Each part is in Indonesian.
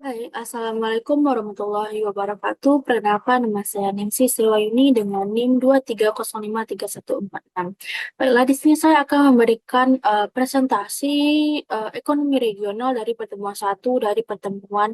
Baik, Assalamualaikum warahmatullahi wabarakatuh. Perkenalkan, nama saya Ningsih Silwayuni dengan NIM 230534146. Baiklah, di sini saya akan memberikan presentasi ekonomi regional dari pertemuan satu dari pertemuan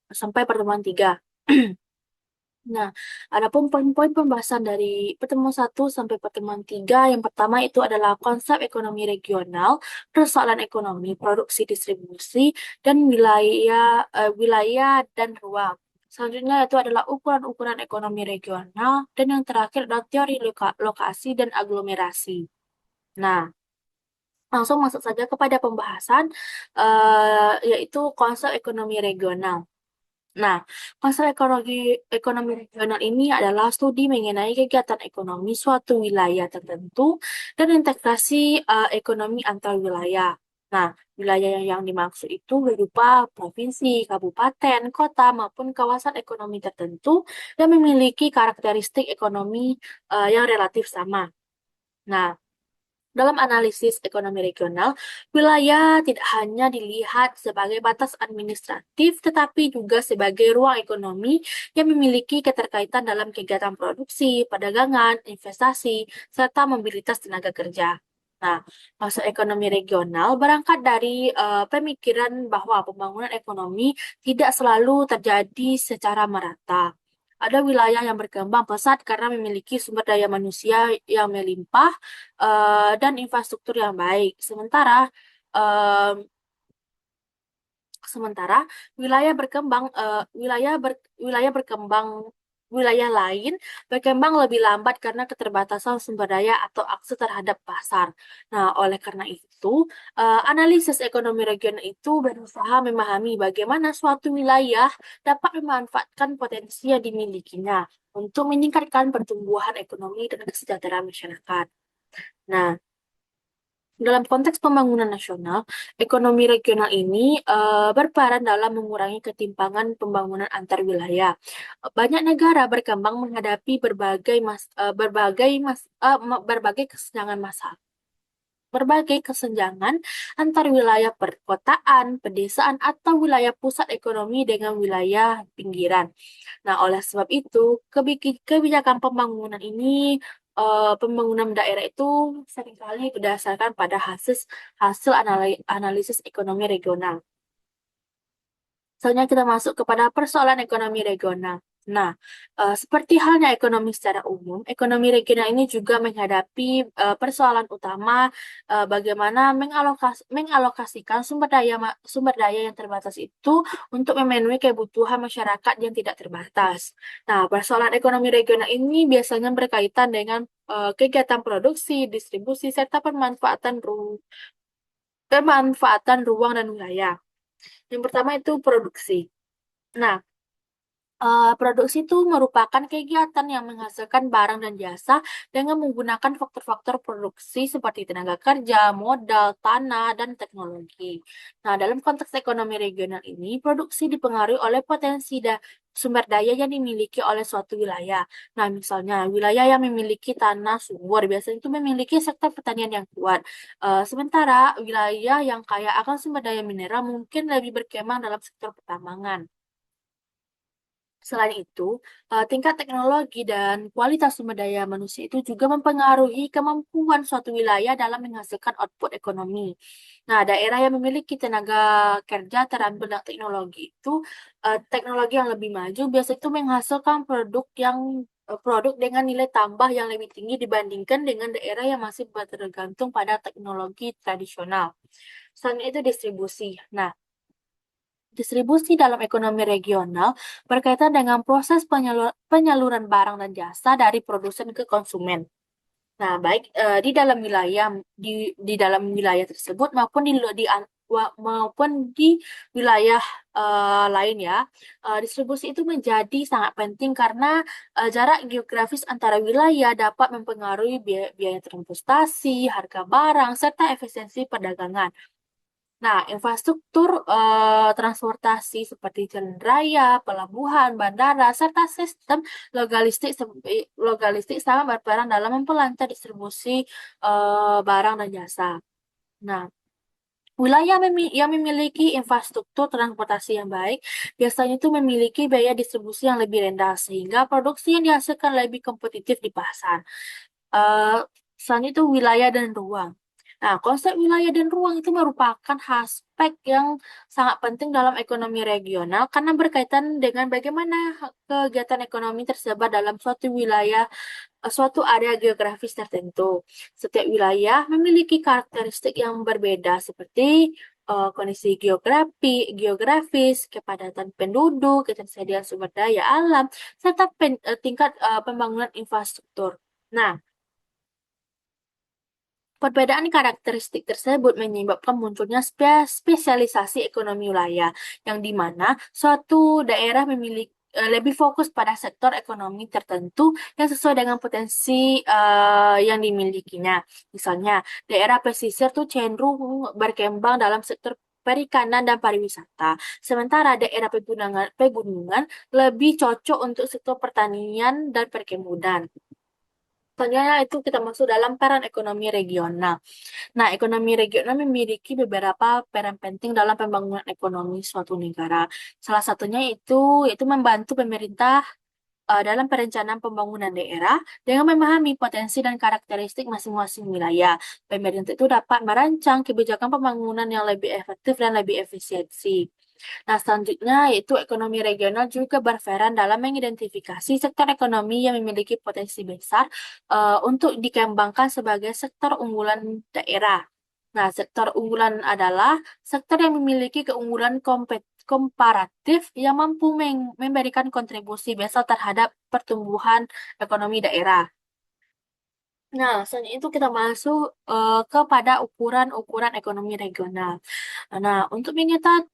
sampai pertemuan 3. Nah, adapun poin-poin pembahasan dari pertemuan satu sampai pertemuan 3, yang pertama itu adalah konsep ekonomi regional, persoalan ekonomi, produksi, distribusi, dan wilayah dan ruang. Selanjutnya itu adalah ukuran-ukuran ekonomi regional, dan yang terakhir adalah teori lokasi dan aglomerasi. Nah, langsung masuk saja kepada pembahasan, yaitu konsep ekonomi regional. Nah, konsep ekonomi regional ini adalah studi mengenai kegiatan ekonomi suatu wilayah tertentu dan integrasi ekonomi antar wilayah. Nah, wilayah yang dimaksud itu berupa provinsi, kabupaten, kota, maupun kawasan ekonomi tertentu yang memiliki karakteristik ekonomi yang relatif sama. Nah, dalam analisis ekonomi regional, wilayah tidak hanya dilihat sebagai batas administratif, tetapi juga sebagai ruang ekonomi yang memiliki keterkaitan dalam kegiatan produksi, perdagangan, investasi, serta mobilitas tenaga kerja. Nah, maksud ekonomi regional berangkat dari pemikiran bahwa pembangunan ekonomi tidak selalu terjadi secara merata. Ada wilayah yang berkembang pesat karena memiliki sumber daya manusia yang melimpah dan infrastruktur yang baik. Sementara wilayah berkembang wilayah berkembang wilayah lain berkembang lebih lambat karena keterbatasan sumber daya atau akses terhadap pasar. Nah, oleh karena itu, analisis ekonomi regional itu berusaha memahami bagaimana suatu wilayah dapat memanfaatkan potensi yang dimilikinya untuk meningkatkan pertumbuhan ekonomi dan kesejahteraan masyarakat. Nah, dalam konteks pembangunan nasional, ekonomi regional ini berperan dalam mengurangi ketimpangan pembangunan antar wilayah. Banyak negara berkembang menghadapi berbagai kesenjangan antar wilayah perkotaan, pedesaan, atau wilayah pusat ekonomi dengan wilayah pinggiran. Nah, oleh sebab itu, kebijakan pembangunan daerah itu seringkali berdasarkan pada hasil analisis ekonomi regional. Selanjutnya kita masuk kepada persoalan ekonomi regional. Nah, seperti halnya ekonomi secara umum, ekonomi regional ini juga menghadapi persoalan utama bagaimana mengalokasikan sumber daya yang terbatas itu untuk memenuhi kebutuhan masyarakat yang tidak terbatas. Nah, persoalan ekonomi regional ini biasanya berkaitan dengan kegiatan produksi, distribusi, serta pemanfaatan ruang dan wilayah. Yang pertama itu produksi. Nah, produksi itu merupakan kegiatan yang menghasilkan barang dan jasa dengan menggunakan faktor-faktor produksi seperti tenaga kerja, modal, tanah, dan teknologi. Nah, dalam konteks ekonomi regional ini, produksi dipengaruhi oleh potensi sumber daya yang dimiliki oleh suatu wilayah. Nah, misalnya wilayah yang memiliki tanah subur biasanya itu memiliki sektor pertanian yang kuat. Sementara wilayah yang kaya akan sumber daya mineral mungkin lebih berkembang dalam sektor pertambangan. Selain itu, tingkat teknologi dan kualitas sumber daya manusia itu juga mempengaruhi kemampuan suatu wilayah dalam menghasilkan output ekonomi. Nah, daerah yang memiliki tenaga kerja terampil dan teknologi yang lebih maju, biasanya itu menghasilkan produk dengan nilai tambah yang lebih tinggi dibandingkan dengan daerah yang masih bergantung pada teknologi tradisional. Selanjutnya itu distribusi. Nah, distribusi dalam ekonomi regional berkaitan dengan proses penyaluran barang dan jasa dari produsen ke konsumen. Nah, baik di dalam wilayah tersebut maupun di wilayah lain ya. Distribusi itu menjadi sangat penting karena jarak geografis antara wilayah dapat mempengaruhi biaya transportasi, harga barang, serta efisiensi perdagangan. Nah, infrastruktur transportasi seperti jalan raya, pelabuhan, bandara, serta sistem logistik sangat berperan dalam memperlancar distribusi barang dan jasa. Nah, Wilayah yang memiliki infrastruktur transportasi yang baik biasanya itu memiliki biaya distribusi yang lebih rendah sehingga produksi yang dihasilkan lebih kompetitif di pasar. Eh, Selanjutnya itu wilayah dan ruang. Nah, konsep wilayah dan ruang itu merupakan aspek yang sangat penting dalam ekonomi regional karena berkaitan dengan bagaimana kegiatan ekonomi tersebar dalam suatu wilayah, suatu area geografis tertentu. Setiap wilayah memiliki karakteristik yang berbeda seperti kondisi geografis, kepadatan penduduk, ketersediaan sumber daya alam, serta tingkat pembangunan infrastruktur. Nah, perbedaan karakteristik tersebut menyebabkan munculnya spesialisasi ekonomi wilayah, yang di mana suatu daerah memiliki lebih fokus pada sektor ekonomi tertentu yang sesuai dengan potensi yang dimilikinya. Misalnya, daerah pesisir tuh cenderung berkembang dalam sektor perikanan dan pariwisata, sementara daerah pegunungan lebih cocok untuk sektor pertanian dan perkebunan. Selanjutnya itu kita masuk dalam peran ekonomi regional. Nah, ekonomi regional memiliki beberapa peran penting dalam pembangunan ekonomi suatu negara. Salah satunya itu yaitu membantu pemerintah dalam perencanaan pembangunan daerah dengan memahami potensi dan karakteristik masing-masing wilayah. Pemerintah itu dapat merancang kebijakan pembangunan yang lebih efektif dan lebih efisiensi. Nah, selanjutnya yaitu ekonomi regional juga berperan dalam mengidentifikasi sektor ekonomi yang memiliki potensi besar untuk dikembangkan sebagai sektor unggulan daerah. Nah, sektor unggulan adalah sektor yang memiliki keunggulan komparatif yang mampu memberikan kontribusi besar terhadap pertumbuhan ekonomi daerah. Nah, selanjutnya itu kita masuk kepada ukuran-ukuran ekonomi regional. Nah, untuk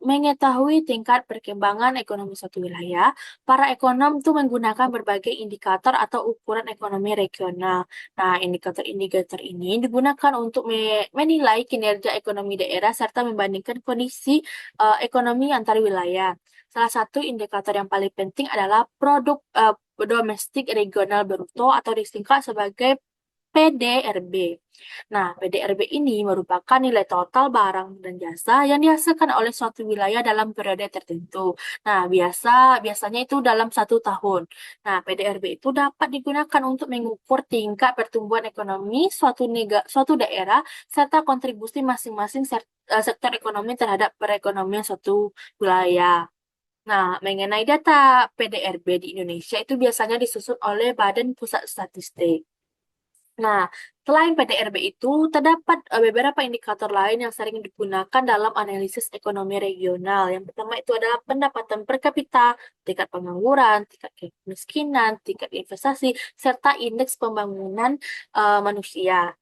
mengetahui tingkat perkembangan ekonomi suatu wilayah, para ekonom itu menggunakan berbagai indikator atau ukuran ekonomi regional. Nah, indikator-indikator ini digunakan untuk menilai kinerja ekonomi daerah serta membandingkan kondisi ekonomi antar wilayah. Salah satu indikator yang paling penting adalah produk domestik regional bruto atau disingkat sebagai PDRB. Nah, PDRB ini merupakan nilai total barang dan jasa yang dihasilkan oleh suatu wilayah dalam periode tertentu. Nah, biasanya itu dalam 1 tahun. Nah, PDRB itu dapat digunakan untuk mengukur tingkat pertumbuhan ekonomi suatu daerah serta kontribusi masing-masing sektor ekonomi terhadap perekonomian suatu wilayah. Nah, mengenai data PDRB di Indonesia itu biasanya disusun oleh Badan Pusat Statistik. Nah, selain PDRB itu, terdapat beberapa indikator lain yang sering digunakan dalam analisis ekonomi regional. Yang pertama itu adalah pendapatan per kapita, tingkat pengangguran, tingkat kemiskinan, tingkat investasi, serta indeks pembangunan manusia.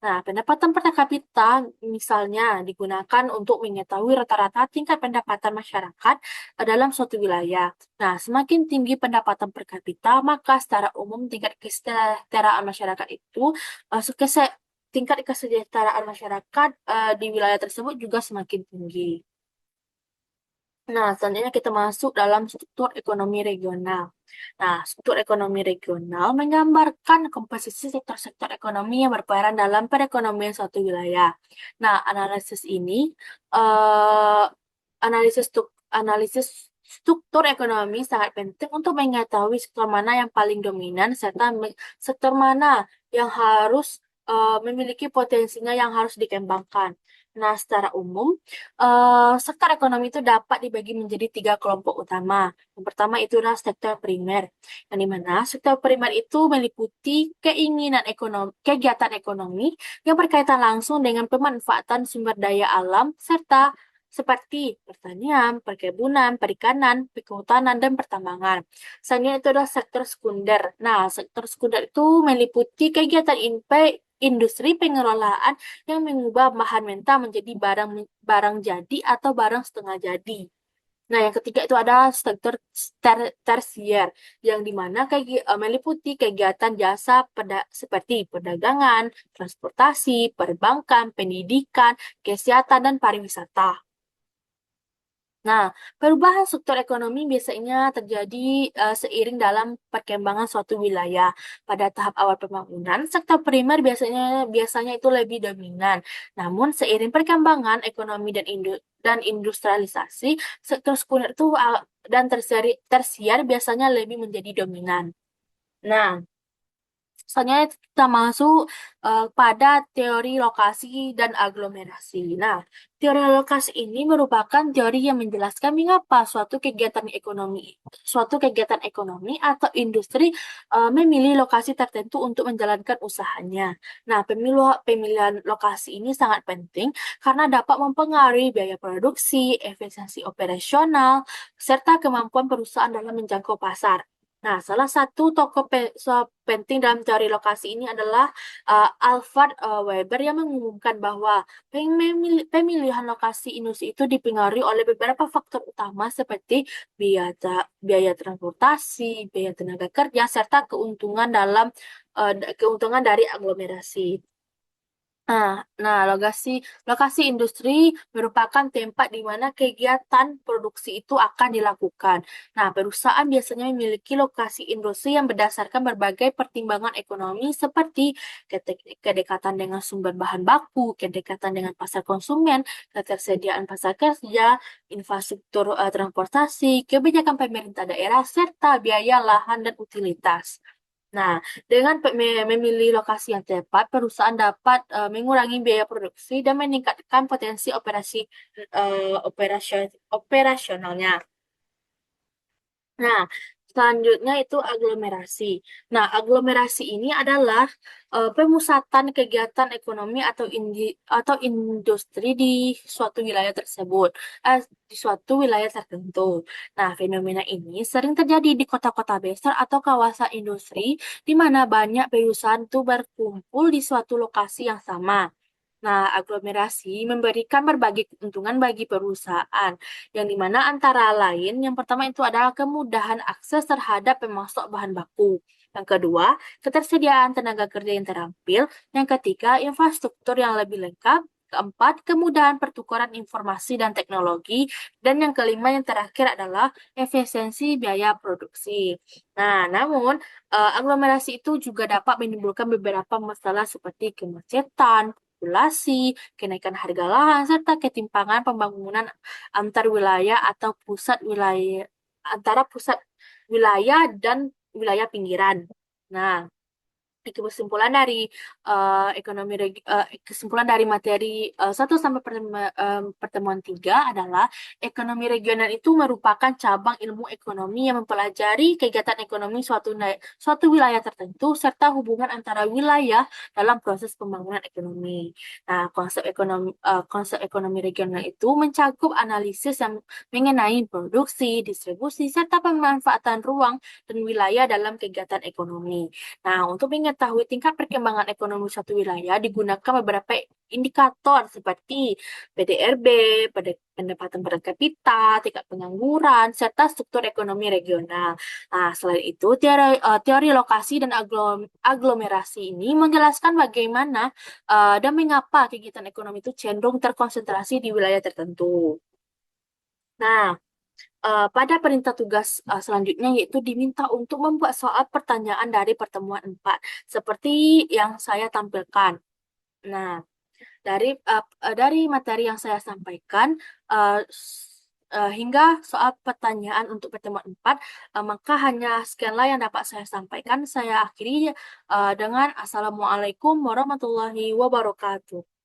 Nah, pendapatan per kapita misalnya digunakan untuk mengetahui rata-rata tingkat pendapatan masyarakat dalam suatu wilayah. Nah, semakin tinggi pendapatan per kapita, maka secara umum tingkat kesejahteraan masyarakat itu eh, kese- tingkat kesejahteraan masyarakat di wilayah tersebut juga semakin tinggi. Nah, selanjutnya kita masuk dalam struktur ekonomi regional. Nah, struktur ekonomi regional menggambarkan komposisi sektor-sektor ekonomi yang berperan dalam perekonomian suatu wilayah. Nah, eh, analisis struktur ekonomi sangat penting untuk mengetahui sektor mana yang paling dominan serta sektor mana yang harus memiliki potensinya yang harus dikembangkan. Nah, secara umum, sektor ekonomi itu dapat dibagi menjadi 3 kelompok utama. Yang pertama itu adalah sektor primer, yang di mana sektor primer itu meliputi kegiatan ekonomi yang berkaitan langsung dengan pemanfaatan sumber daya alam serta seperti pertanian, perkebunan, perikanan, kehutanan, dan pertambangan. Selanjutnya itu adalah sektor sekunder. Nah, sektor sekunder itu meliputi kegiatan industri pengelolaan yang mengubah bahan mentah menjadi barang barang jadi atau barang setengah jadi. Nah, yang ketiga itu ada sektor tersier, yang dimana meliputi kegiatan jasa seperti perdagangan, transportasi, perbankan, pendidikan, kesehatan, dan pariwisata. Nah, perubahan struktur ekonomi biasanya terjadi seiring dalam perkembangan suatu wilayah. Pada tahap awal pembangunan, sektor primer biasanya biasanya itu lebih dominan. Namun, seiring perkembangan ekonomi dan industrialisasi, sektor sekunder itu dan tersier biasanya lebih menjadi dominan. Nah, selanjutnya kita masuk pada teori lokasi dan aglomerasi. Nah, teori lokasi ini merupakan teori yang menjelaskan mengapa suatu kegiatan ekonomi atau industri memilih lokasi tertentu untuk menjalankan usahanya. Nah, pemilihan lokasi ini sangat penting karena dapat mempengaruhi biaya produksi, efisiensi operasional, serta kemampuan perusahaan dalam menjangkau pasar. Nah, salah satu tokoh penting dalam teori lokasi ini adalah Alfred Weber yang mengumumkan bahwa pemilihan lokasi industri itu dipengaruhi oleh beberapa faktor utama seperti biaya transportasi, biaya tenaga kerja, serta keuntungan dari aglomerasi. Nah, lokasi industri merupakan tempat di mana kegiatan produksi itu akan dilakukan. Nah, perusahaan biasanya memiliki lokasi industri yang berdasarkan berbagai pertimbangan ekonomi seperti kedekatan dengan sumber bahan baku, kedekatan dengan pasar konsumen, ketersediaan pasar kerja, infrastruktur transportasi, kebijakan pemerintah daerah, serta biaya lahan dan utilitas. Nah, dengan memilih lokasi yang tepat, perusahaan dapat mengurangi biaya produksi dan meningkatkan potensi operasionalnya. Nah, selanjutnya itu aglomerasi. Nah, aglomerasi ini adalah pemusatan kegiatan ekonomi atau industri di suatu wilayah tersebut, di suatu wilayah tertentu. Nah, fenomena ini sering terjadi di kota-kota besar atau kawasan industri, di mana banyak perusahaan itu berkumpul di suatu lokasi yang sama. Nah, aglomerasi memberikan berbagai keuntungan bagi perusahaan, yang dimana antara lain, yang pertama itu adalah kemudahan akses terhadap pemasok bahan baku. Yang kedua, ketersediaan tenaga kerja yang terampil. Yang ketiga, infrastruktur yang lebih lengkap. Keempat, kemudahan pertukaran informasi dan teknologi. Dan yang kelima, yang terakhir adalah efisiensi biaya produksi. Nah, namun aglomerasi itu juga dapat menimbulkan beberapa masalah seperti kemacetan, populasi, kenaikan harga lahan, serta ketimpangan pembangunan antar wilayah atau pusat wilayah dan wilayah pinggiran. Nah, kesimpulan dari materi 1 sampai pertemuan 3 adalah ekonomi regional itu merupakan cabang ilmu ekonomi yang mempelajari kegiatan ekonomi suatu wilayah tertentu serta hubungan antara wilayah dalam proses pembangunan ekonomi. Nah, konsep ekonomi regional itu mencakup analisis yang mengenai produksi, distribusi, serta pemanfaatan ruang dan wilayah dalam kegiatan ekonomi. Nah, untuk mengetahui tingkat perkembangan ekonomi suatu wilayah digunakan beberapa indikator seperti PDRB, pendapatan per kapita, tingkat pengangguran, serta struktur ekonomi regional. Nah, selain itu, teori lokasi dan aglomerasi ini menjelaskan bagaimana dan mengapa kegiatan ekonomi itu cenderung terkonsentrasi di wilayah tertentu. Nah, pada perintah tugas selanjutnya yaitu diminta untuk membuat soal pertanyaan dari pertemuan 4 seperti yang saya tampilkan. Nah, dari materi yang saya sampaikan hingga soal pertanyaan untuk pertemuan 4, maka hanya sekianlah yang dapat saya sampaikan. Saya akhiri dengan Assalamualaikum warahmatullahi wabarakatuh.